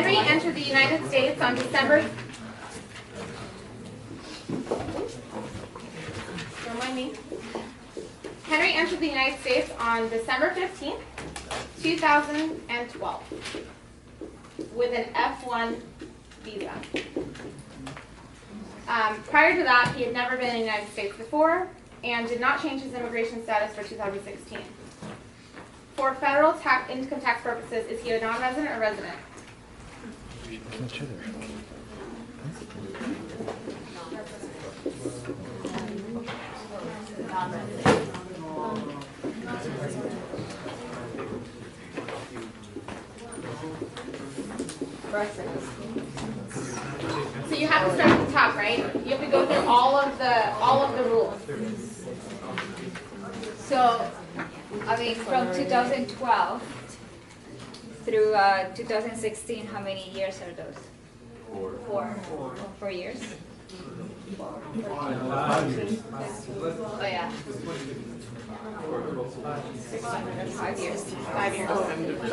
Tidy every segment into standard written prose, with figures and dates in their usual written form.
Henry entered the United States on December. Remind me. Henry entered the United States on December 15th, 2012, with an F1 visa. Prior to that, he had never been in the United States before and did not change his immigration status for 2016. For federal income tax purposes, is he a non-resident or resident? So you have to start at the top, right? You have to go through all of the rules. So, I mean, from 2012 through 2016, how many years are those? 4 years. Oh yeah. 5 years. 5 years.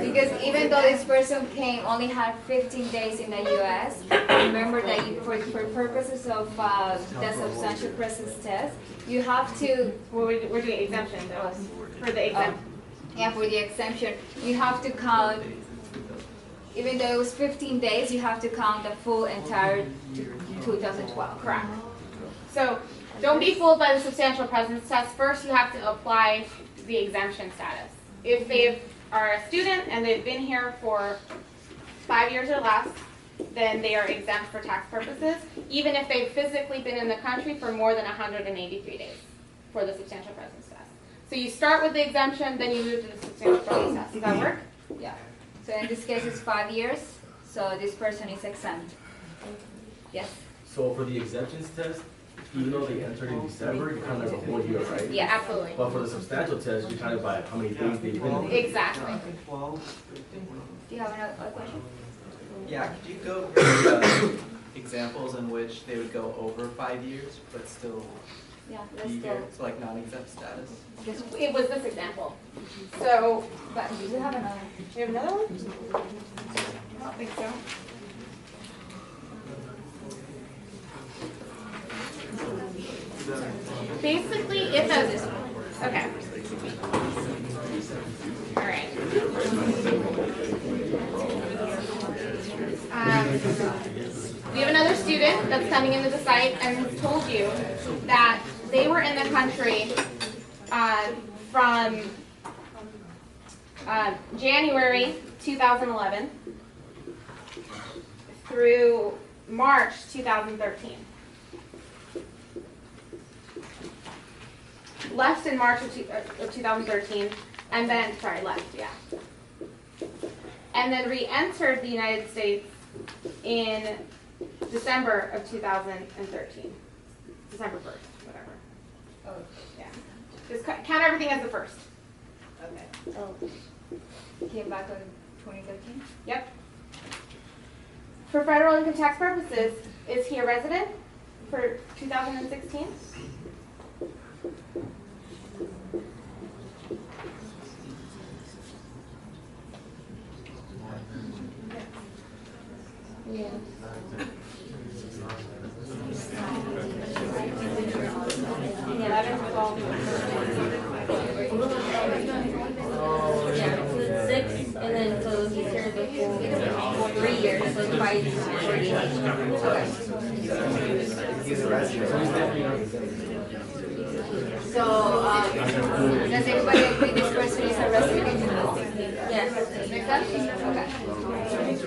Because even though this person only had 15 days in the U.S., remember that for purposes of the substantial presence test, you have to. We're doing exemption though. For the exemption. Yeah, for the exemption, you have to count. Even though it was 15 days, you have to count the full entire 2012. Correct. So don't be fooled by the substantial presence test. First, you have to apply the exemption status. If they are a student and they've been here for 5 years or less, then they are exempt for tax purposes, even if they've physically been in the country for more than 183 days for the substantial presence test. So you start with the exemption, then you move to the substantial presence test. Does that work? Yeah. So in this case, it's 5 years, so this person is exempt. Yes? So for the exemptions test, even though they entered in December, you count it as a whole year, right? Yeah, absolutely. But for the substantial test, you count it by how many days they've been in. Exactly. Do you have another question? Yeah, could you go through examples in which they would go over 5 years, but still Yeah, let's be go. here? So like non-exempt status? It was this example. So, But we have another. you have another one? I don't think so. Basically, if a, okay. All right. We have another student that's coming into the site and has told you that they were in the country from January 2011 through March 2013. Left in March of 2013, and then, left, yeah. And then re-entered the United States in December of 2013. December 1st, whatever. Oh. Yeah. Just count everything as the first. Okay. Oh. Came back on 2013? Yep. For federal income tax purposes, is he a resident for 2016? Yeah. Six, and then so he served the full 3 years, so 5 years. So, does everybody agree this person is a resident? Yes. Make sense? Okay.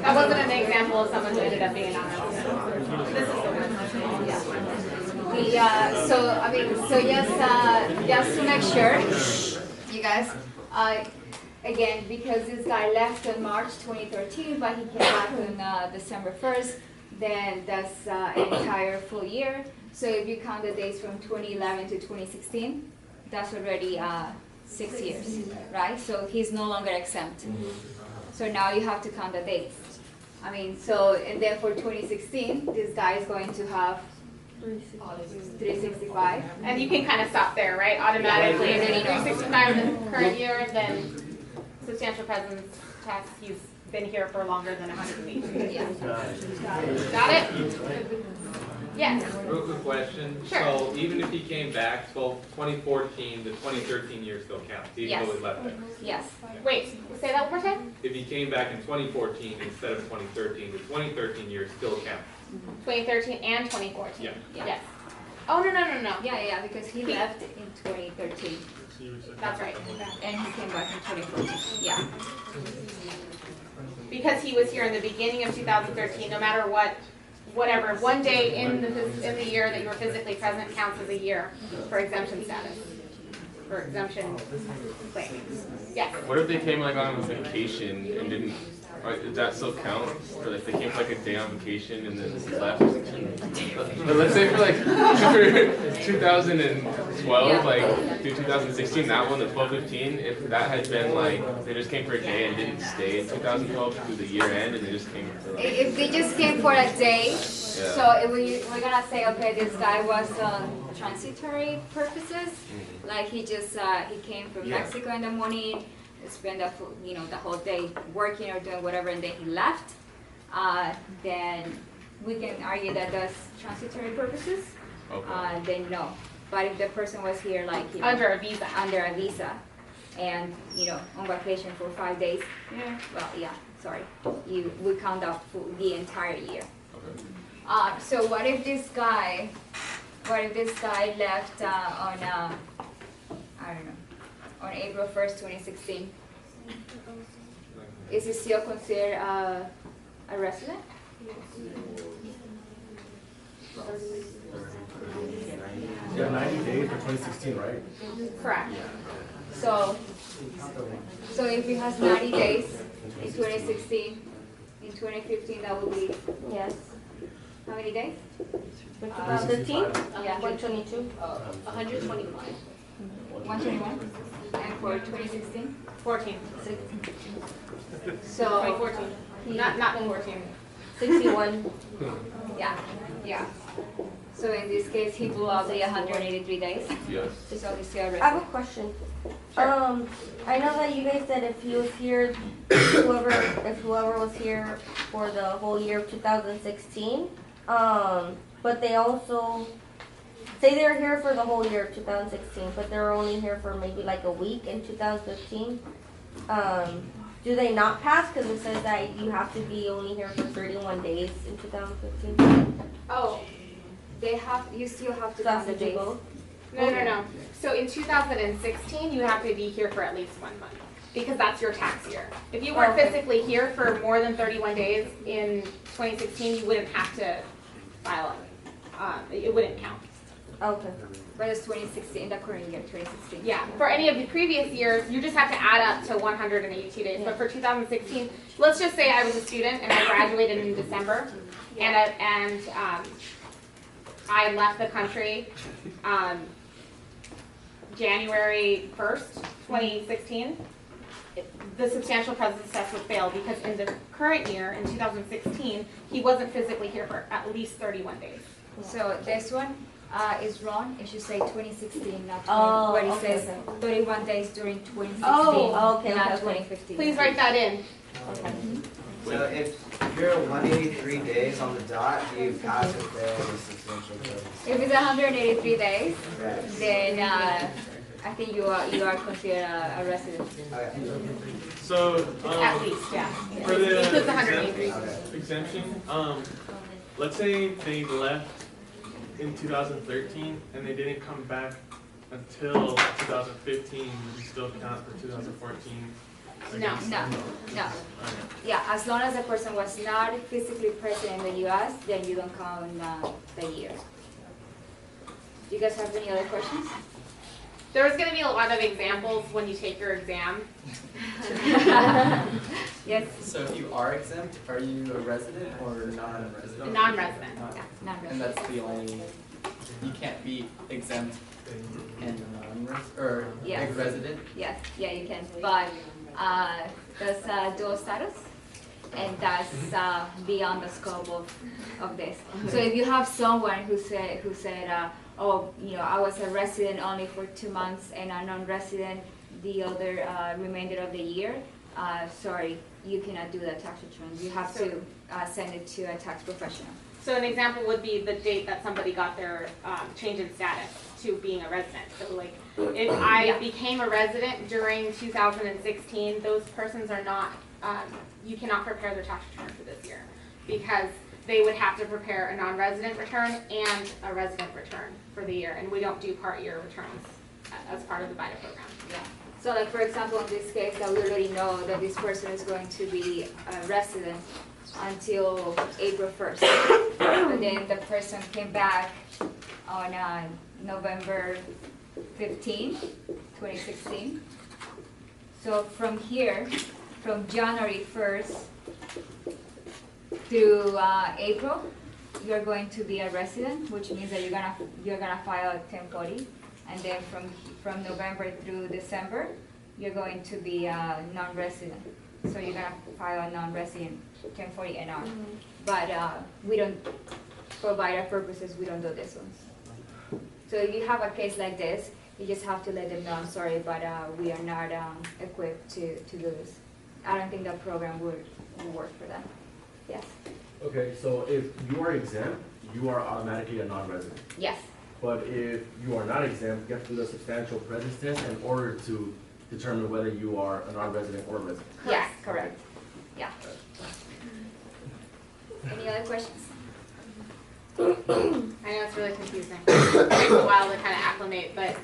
That wasn't an example of someone who ended up being a non-resident. This is the one. So I mean, so just to make sure, you guys, again, because this guy left on March 2013, but he came back on December 1st, then that's an entire full year. So if you count the days from 2011 to 2016, that's already 6 years, right? So he's no longer exempt. So now you have to count the dates. I mean, so, and then for 2016, this guy is going to have 365. And you can kind of stop there, right? Automatically. And then 365 in the current year, then substantial presence test, he's been here for longer than 180. Yeah. Got it? Yes. Real quick question. Sure. So even if he came back, so 2014, the 2013 year still counts, even though Yes. he left there. Yes. Wait, say that one more time? If he came back in 2014 instead of 2013, the 2013 year still counts. 2013 and 2014. Yeah. Yeah. Yes. Oh, no. Yeah, because he left in 2013 That's right. and he came back in 2014. Yeah. Because he was here in the beginning of 2013, no matter what, whatever, one day in the year that you were physically present counts as a year for exemption status, for exemption claims. Yes. What if they came like on vacation and didn't? Does that still count? Or like they came for like a day on vacation and then left? But let's say for like for 2012, like through 2016, that one, the 12-15, if that had been like they just came for a day and didn't stay in 2012 through the year end and they just came for like. If they just came for a day, Yeah. so if we're gonna say, okay, this guy was on transitory purposes, like he just he came from Yeah. Mexico in the morning, spent the whole day working or doing whatever, and then he left, then we can argue that that's transitory purposes. Okay. Then no. But if the person was here like Under a visa. under a visa, and on vacation for 5 days, Yeah. well, yeah, sorry, we count up for the entire year. Okay. So what if this guy left on I don't know, on April 1st, 2016? Is he still considered a resident? Yeah, 90 days for 2016, right? Correct. So if he has 90 days in 2016, in 2015 that would be Yes. how many days? For 2015? Yeah. 122. 125. 121. And for 2016? 14. So 2014. Not 14. 61. yeah. So in this case, he blew out the 183 days. Yes. So he's still a I have a resident. question. Sure. I know that you guys said if he was here, if whoever was here for the whole year of 2016, but they also say they're here for the whole year of 2016, but they're only here for maybe like a week in 2015. Do they not pass because it says that you have to be only here for 31 days in 2015? Oh, you still have to So count that's the the days. goal? No. So in 2016, you have to be here for at least 1 month because that's your tax year. If you weren't Okay. physically here for more than 31 days in 2016, you wouldn't have to file it. It wouldn't count. Okay. But it's 2016, the current year, 2016. Yeah, for any of the previous years, you just have to add up to 182 days. But for 2016, let's just say I was a student and I graduated in December, and I left the country January 1st, 2016. The substantial presence test would fail because in the current year, in 2016, he wasn't physically here for at least 31 days. So this one is wrong. It should say 2016, not 20, Oh, but it okay, says okay. 31 days during 2016, Oh, okay, not okay. 2015. Please write that in. So if you're 183 days on the dot, you pass it there with substantial presence. If it's 183 days, Right. then I think you are considered a resident. Okay. So, At least, yeah. for the Includes 183. exemption, let's say they left in 2013 and they didn't come back until 2015, you still count for 2014? No. No. Yeah, as long as the person was not physically present in the U.S., then you don't count the year. Do you guys have any other questions? There's going to be a lot of examples when you take your exam. Yes. So if you are exempt, are you a resident or non-resident? Non-resident. And that's the only, you can't be exempt and or Yes. a resident? Yes, yeah, you can. But that's dual status, and that's beyond the scope of this. So if you have someone who said, oh, I was a resident only for 2 months and a non-resident the other remainder of the year, sorry, you cannot do that tax return. You have to send it to a tax professional. So an example would be the date that somebody got their change in status to being a resident. So like, if I became a resident during 2016, those persons are not, you cannot prepare their tax return for this year, because they would have to prepare a non-resident return and a resident return for the year, and we don't do part year returns as part of the BIDA program. Yeah. So like, for example, in this case, that we already know that this person is going to be a resident until April 1st. And then the person came back on November 15, 2016. So from here, from January 1st through April, you're going to be a resident, which means that you're gonna file a 1040. And then from November through December, you're going to be a non-resident. So you're gonna file a non-resident 1040 NR. But we don't, for BIDA purposes, we don't do this ones. So if you have a case like this, you just have to let them know, I'm sorry, but we are not equipped to do this. I don't think that program would work for them. Yes? Okay, so if you are exempt, you are automatically a non-resident. Yes. But if you are not exempt, you have to do the substantial presence test in order to determine whether you are a non-resident or a resident. Yes, correct. Yeah. Any other questions? I know it's really confusing. It takes a while to kind of acclimate, but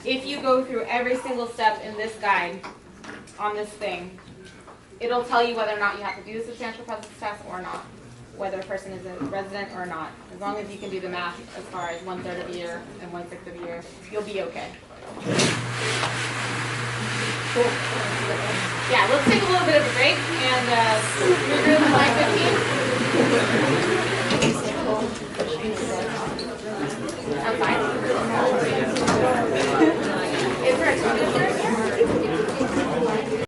if you go through every single step in this guide on this thing, it'll tell you whether or not you have to do the substantial presence test or not, whether a person is a resident or not. As long as you can do the math as far as 1/3 of a year and 1/6 of a year, you'll be okay. Yeah, let's take a little bit of a break and move through the line 15. I'm fine.